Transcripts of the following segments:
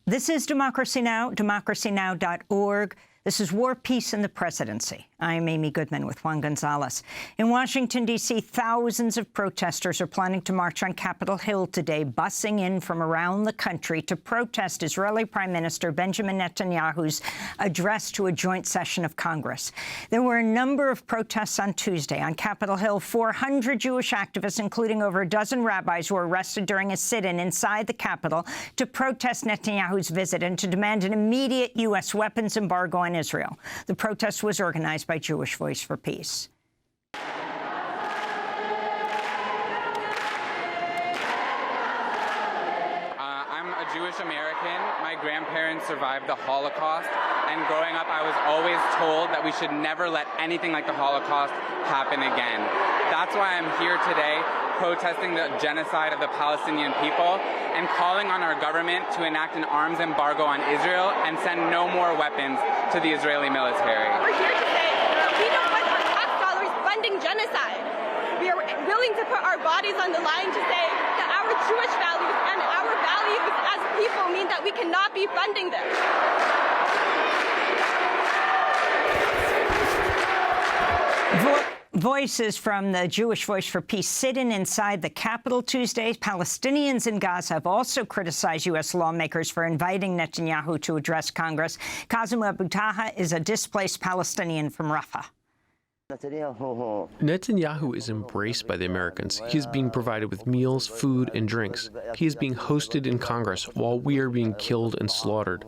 This is Democracy Now!, democracynow.org. This is War, Peace, and the Presidency. I'm Amy Goodman with Juan Gonzalez. In Washington, D.C., thousands of protesters are planning to march on Capitol Hill today, busing in from around the country to protest Israeli Prime Minister Benjamin Netanyahu's address to a joint session of Congress. There were a number of protests on Tuesday. On Capitol Hill, 400 Jewish activists, including over a dozen rabbis, were arrested during a sit-in inside the Capitol to protest Netanyahu's visit and to demand an immediate U.S. weapons embargo on Israel. The protest was organized by Jewish Voice for Peace. I'm a Jewish American. My grandparents survived the Holocaust, and growing up I was always told that we should never let anything like the Holocaust happen again. That's why I'm here today protesting the genocide of the Palestinian people and calling on our government to enact an arms embargo on Israel and send no more weapons to the Israeli military. We're here to say we don't want our tax dollars funding genocide. We are willing to put our bodies on the line to say that our Jewish values and our values as people mean that we cannot be funding them. Voices from the Jewish Voice for Peace sit-in inside the Capitol Tuesday. Palestinians in Gaza have also criticized U.S. lawmakers for inviting Netanyahu to address Congress. Kazem Abu Taha is a displaced Palestinian from Rafah. Netanyahu is embraced by the Americans. He is being provided with meals, food, and drinks. He is being hosted in Congress while we are being killed and slaughtered.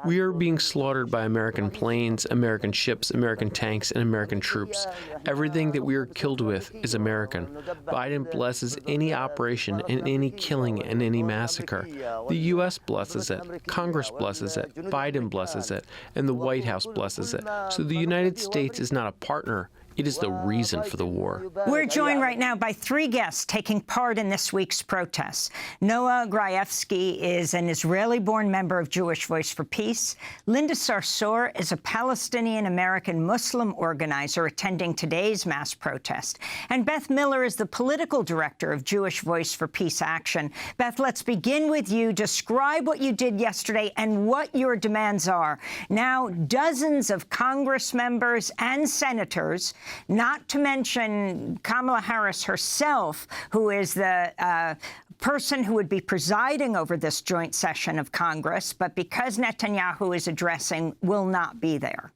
We are being slaughtered by American planes, American ships, American tanks, and American troops. Everything that we are killed with is American. Biden blesses any operation and any killing and any massacre. The U.S. blesses it, Congress blesses it, Biden blesses it, and the White House blesses it. So the United States is not a partner. It is the reason for the war. We're joined right now by three guests taking part in this week's protests. Noa Grayevsky is an Israeli-born member of Jewish Voice for Peace. Linda Sarsour is a Palestinian American Muslim organizer attending today's mass protest. And Beth Miller is the political director of Jewish Voice for Peace Action. Beth, let's begin with you. Describe what you did yesterday and what your demands are. Now, dozens of Congress members and senators, not to mention Kamala Harris herself, who is the person who would be presiding over this joint session of Congress, but because Netanyahu is addressing, will not be there.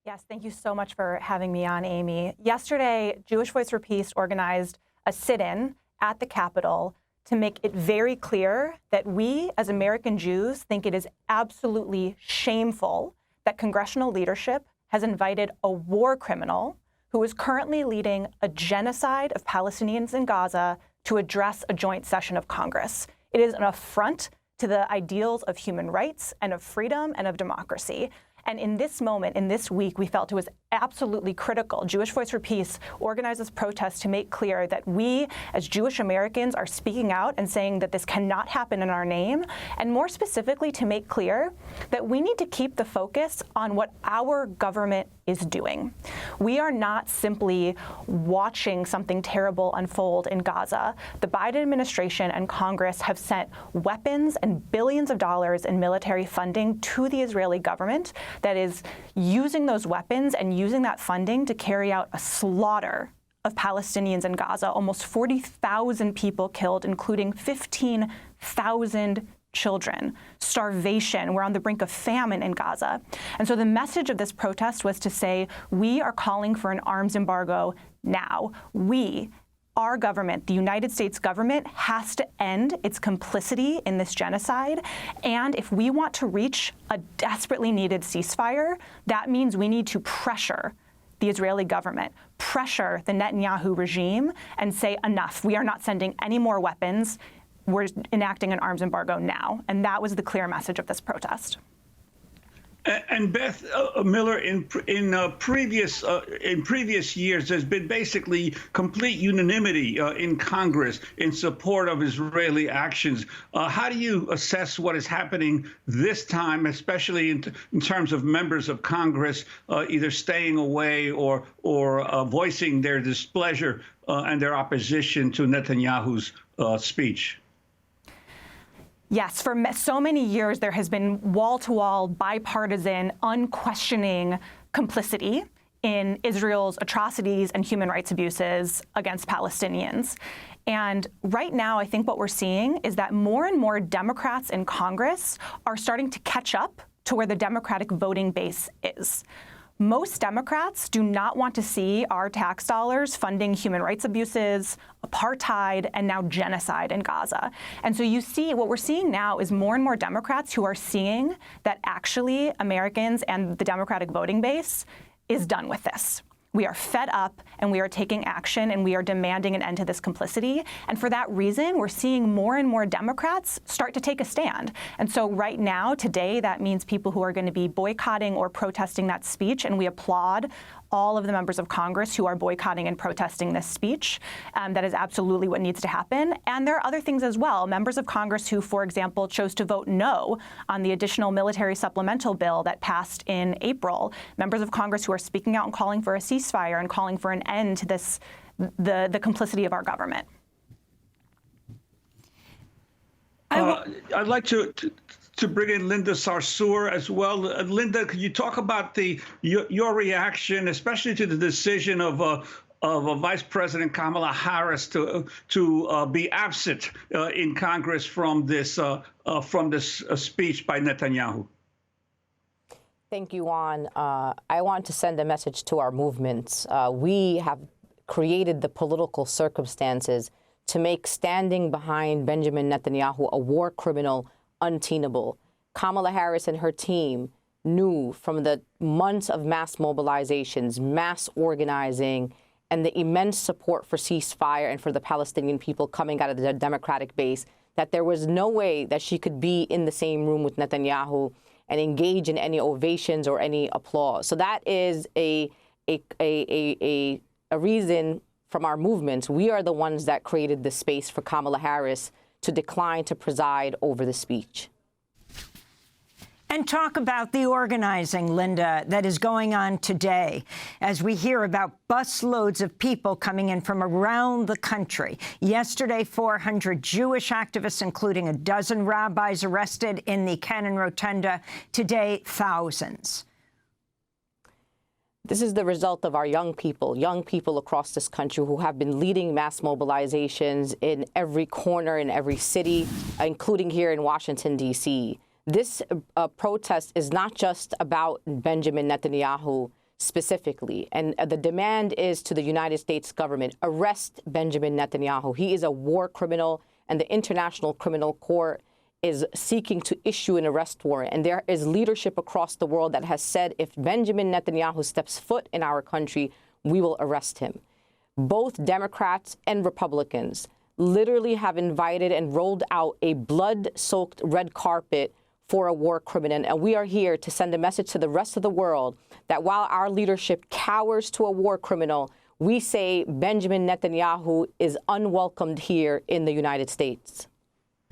Yes, thank you so much for having me on, Amy. Yesterday, Jewish Voice for Peace organized a sit-in at the Capitol to make it very clear that we, as American Jews, think it is absolutely shameful that congressional leadership has invited a war criminal who is currently leading a genocide of Palestinians in Gaza to address a joint session of Congress. It is an affront to the ideals of human rights and of freedom and of democracy. And in this moment, in this week, we felt it was absolutely critical. Jewish Voice for Peace organized this protest to make clear that we, as Jewish Americans, are speaking out and saying that this cannot happen in our name, and more specifically to make clear that we need to keep the focus on what our government is doing. We are not simply watching something terrible unfold in Gaza. The Biden administration and Congress have sent weapons and billions of dollars in military funding to the Israeli government that is using those weapons and using that funding to carry out a slaughter of Palestinians in Gaza. Almost 40,000 people killed, including 15,000 children. Starvation. We're on the brink of famine in Gaza. And so the message of this protest was to say, we are calling for an arms embargo now. Our government, the United States government, has to end its complicity in this genocide. And if we want to reach a desperately needed ceasefire, that means we need to pressure the Israeli government, pressure the Netanyahu regime, and say, enough. We are not sending any more weapons. We're enacting an arms embargo now. And that was the clear message of this protest. And Beth Miller, in previous years, there's been basically complete unanimity in Congress in support of Israeli actions. How do you assess what is happening this time, especially in terms of members of Congress either staying away or voicing their displeasure and their opposition to Netanyahu's speech? Yes, for so many years, there has been wall-to-wall, bipartisan, unquestioning complicity in Israel's atrocities and human rights abuses against Palestinians. And right now, I think what we're seeing is that more and more Democrats in Congress are starting to catch up to where the Democratic voting base is. Most Democrats do not want to see our tax dollars funding human rights abuses, apartheid, and now genocide in Gaza. And so you see, what we're seeing now is more and more Democrats who are seeing that actually Americans and the Democratic voting base is done with this. We are fed up, and we are taking action, and we are demanding an end to this complicity. And for that reason, we're seeing more and more Democrats start to take a stand. And so right now, today, that means people who are going to be boycotting or protesting that speech, and we applaud all of the members of Congress who are boycotting and protesting this speech. That is absolutely what needs to happen. And there are other things as well. Members of Congress who, for example, chose to vote no on the additional military supplemental bill that passed in April. Members of Congress who are speaking out and calling for a ceasefire and calling for an end to this, the complicity of our government. I'd like to bring in Linda Sarsour as well. Linda, could you talk about your reaction, especially to the decision of Vice President Kamala Harris to be absent in Congress from this speech by Netanyahu? Thank you, Juan. I want to send a message to our movements. We have created the political circumstances to make standing behind Benjamin Netanyahu, a war criminal, untenable. Kamala Harris and her team knew from the months of mass mobilizations, mass organizing, and the immense support for ceasefire and for the Palestinian people coming out of the Democratic base that there was no way that she could be in the same room with Netanyahu and engage in any ovations or any applause. So that is a reason from our movements. We are the ones that created the space for Kamala Harris to decline to preside over the speech. And talk about the organizing, Linda, that is going on today as we hear about busloads of people coming in from around the country. Yesterday, 400 Jewish activists, including a dozen rabbis, arrested in the Cannon Rotunda. Today, thousands. This is the result of our young people across this country who have been leading mass mobilizations in every corner, in every city, including here in Washington, D.C. This protest is not just about Benjamin Netanyahu specifically, and the demand is to the United States government, arrest Benjamin Netanyahu. He is a war criminal, and the International Criminal Court is seeking to issue an arrest warrant. And there is leadership across the world that has said if Benjamin Netanyahu steps foot in our country, we will arrest him. Both Democrats and Republicans literally have invited and rolled out a blood-soaked red carpet for a war criminal. And we are here to send a message to the rest of the world that while our leadership cowers to a war criminal, we say Benjamin Netanyahu is unwelcomed here in the United States.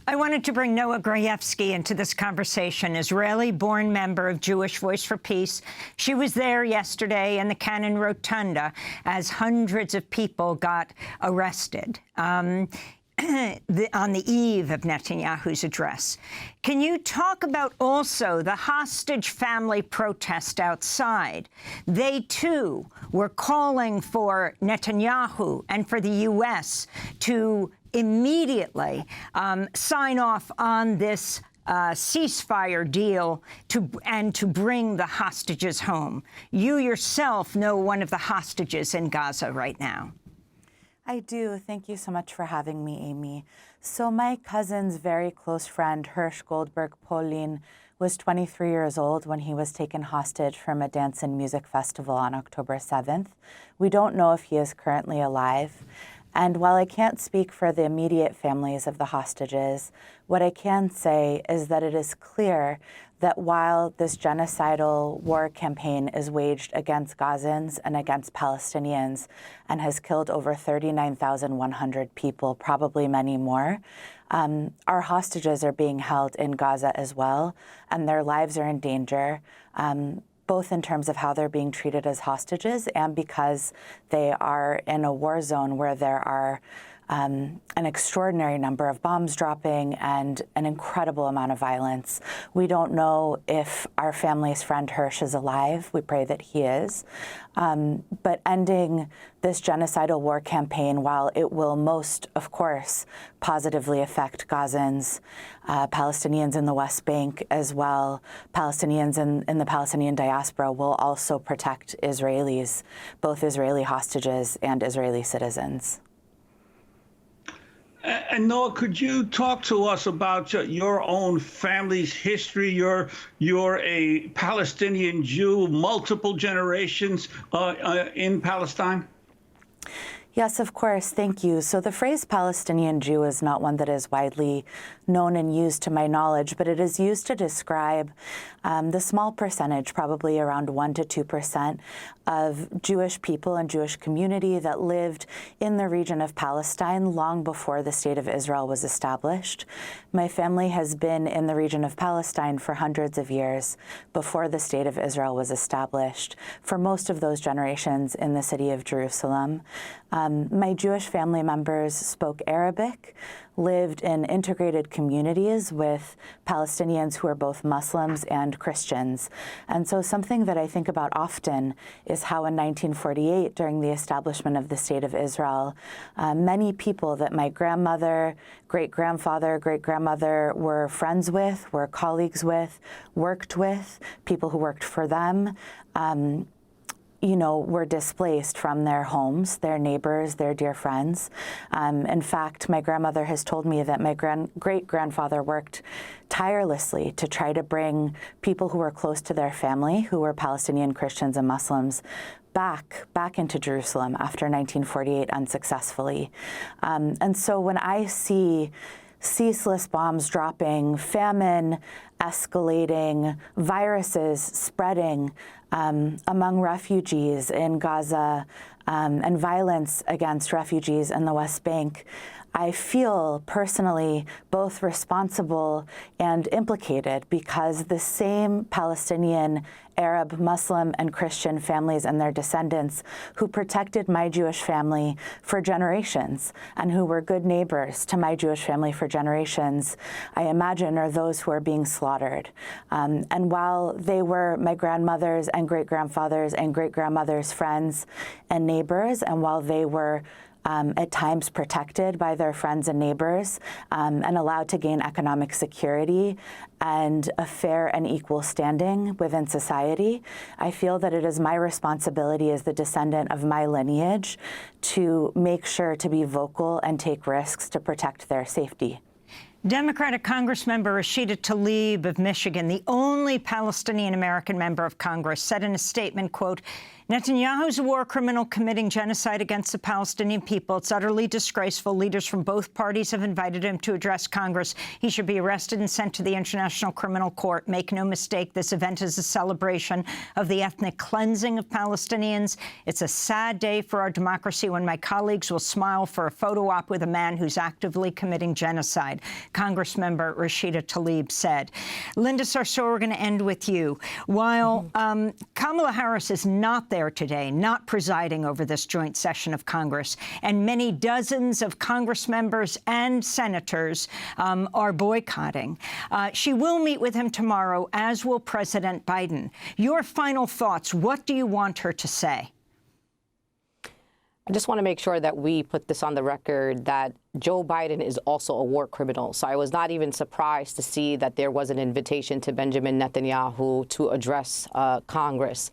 I wanted to bring Noa Grayevsky into this conversation, Israeli-born member of Jewish Voice for Peace. She was there yesterday in the Cannon Rotunda as hundreds of people got arrested on the eve of Netanyahu's address. Can you talk about also the hostage family protest outside? They, too, were calling for Netanyahu and for the U.S. to immediately sign off on this ceasefire deal and to bring the hostages home. You yourself know one of the hostages in Gaza right now. I do. Thank you so much for having me, Amy. So my cousin's very close friend, Hirsch Goldberg Polin, was 23 years old when he was taken hostage from a dance and music festival on October 7th. We don't know if he is currently alive. And while I can't speak for the immediate families of the hostages, what I can say is that it is clear that while this genocidal war campaign is waged against Gazans and against Palestinians and has killed over 39,100 people, probably many more, our hostages are being held in Gaza as well, and their lives are in danger, both in terms of how they're being treated as hostages and because they are in a war zone where there are an extraordinary number of bombs dropping and an incredible amount of violence. We don't know if our family's friend Hirsch is alive. We pray that he is. But ending this genocidal war campaign, while it will most, of course, positively affect Gazans, Palestinians in the West Bank as well, Palestinians in the Palestinian diaspora, will also protect Israelis, both Israeli hostages and Israeli citizens. And Noa, could you talk to us about your own family's history? You're a Palestinian Jew, multiple generations in Palestine? Yes, of course. Thank you. So the phrase Palestinian Jew is not one that is widely known and used to my knowledge, but it is used to describe the small percentage, probably around 1 to 2%, of Jewish people and Jewish community that lived in the region of Palestine long before the State of Israel was established. My family has been in the region of Palestine for hundreds of years before the State of Israel was established, for most of those generations in the city of Jerusalem. My Jewish family members spoke Arabic, lived in integrated communities with Palestinians who are both Muslims and Christians. And so something that I think about often is how in 1948, during the establishment of the State of Israel, many people that my grandmother, great-grandfather, great-grandmother were friends with, were colleagues with, worked with, people who worked for them, were displaced from their homes, their neighbors, their dear friends. In fact, my grandmother has told me that my great-grandfather worked tirelessly to try to bring people who were close to their family, who were Palestinian Christians and Muslims, back into Jerusalem after 1948 unsuccessfully. And so when I see ceaseless bombs dropping, famine escalating, viruses spreading among refugees in Gaza, and violence against refugees in the West Bank, I feel personally both responsible and implicated because the same Palestinian, Arab, Muslim, and Christian families and their descendants who protected my Jewish family for generations and who were good neighbors to my Jewish family for generations, I imagine are those who are being slaughtered. And while they were my grandmother's and great-grandfather's and great-grandmother's friends and neighbors, and while they were at times protected by their friends and neighbors and allowed to gain economic security and a fair and equal standing within society, I feel that it is my responsibility as the descendant of my lineage to make sure to be vocal and take risks to protect their safety. Democratic Congressmember Rashida Tlaib of Michigan, the only Palestinian American member of Congress, said in a statement, quote, Netanyahu's a war criminal committing genocide against the Palestinian people. It's utterly disgraceful. Leaders from both parties have invited him to address Congress. He should be arrested and sent to the International Criminal Court. Make no mistake, this event is a celebration of the ethnic cleansing of Palestinians. It's a sad day for our democracy when my colleagues will smile for a photo op with a man who's actively committing genocide, Congressmember Rashida Tlaib said. Linda Sarsour, we're going to end with you. While Kamala Harris is not there today, not presiding over this joint session of Congress, and many dozens of Congress members and senators are boycotting. She will meet with him tomorrow, as will President Biden. Your final thoughts, what do you want her to say? I just want to make sure that we put this on the record that Joe Biden is also a war criminal. So I was not even surprised to see that there was an invitation to Benjamin Netanyahu to address Congress.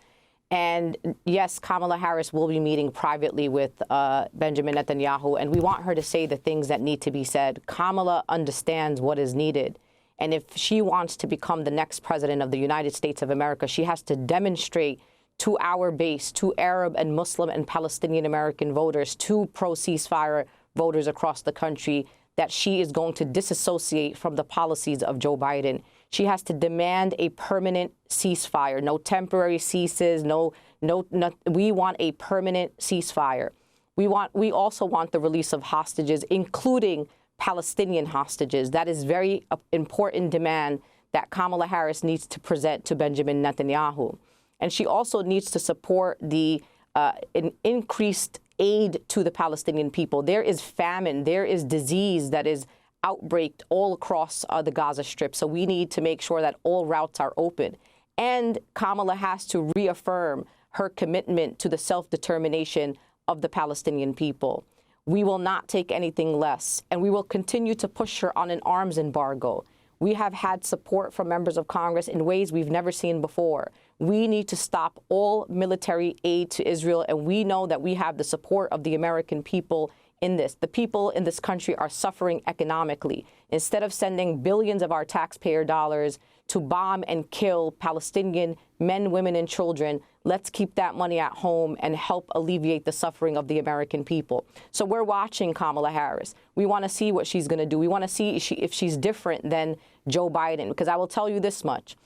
And yes, Kamala Harris will be meeting privately with Benjamin Netanyahu, and we want her to say the things that need to be said. Kamala understands what is needed. And if she wants to become the next president of the United States of America, she has to demonstrate to our base, to Arab and Muslim and Palestinian American voters, to pro-ceasefire voters across the country, that she is going to disassociate from the policies of Joe Biden. She has to demand a permanent ceasefire, no temporary ceases, we want a permanent ceasefire. We also want the release of hostages, including Palestinian hostages. That is very important demand that Kamala Harris needs to present to Benjamin Netanyahu. And she also needs to support the an increased aid to the Palestinian people. There is famine, there is disease that is outbreak all across the Gaza Strip. So we need to make sure that all routes are open. And Kamala has to reaffirm her commitment to the self-determination of the Palestinian people. We will not take anything less, and we will continue to push her on an arms embargo. We have had support from members of Congress in ways we've never seen before. We need to stop all military aid to Israel, and we know that we have the support of the American people in this. The people in this country are suffering economically. Instead of sending billions of our taxpayer dollars to bomb and kill Palestinian men, women, and children, let's keep that money at home and help alleviate the suffering of the American people. So we're watching Kamala Harris. We want to see what she's going to do. We want to see if she's different than Joe Biden, because I will tell you this much.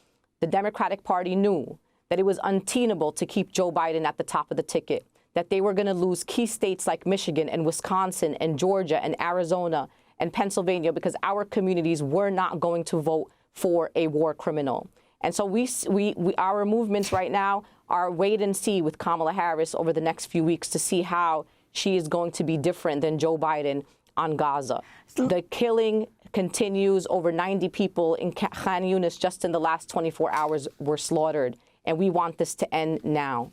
The Democratic Party knew that it was untenable to keep Joe Biden at the top of the ticket, that they were going to lose key states like Michigan and Wisconsin and Georgia and Arizona and Pennsylvania because our communities were not going to vote for a war criminal. And so our movements right now are wait and see with Kamala Harris over the next few weeks to see how she is going to be different than Joe Biden on Gaza. The killing continues. Over 90 people in Khan Yunis just in the last 24 hours were slaughtered. And we want this to end now.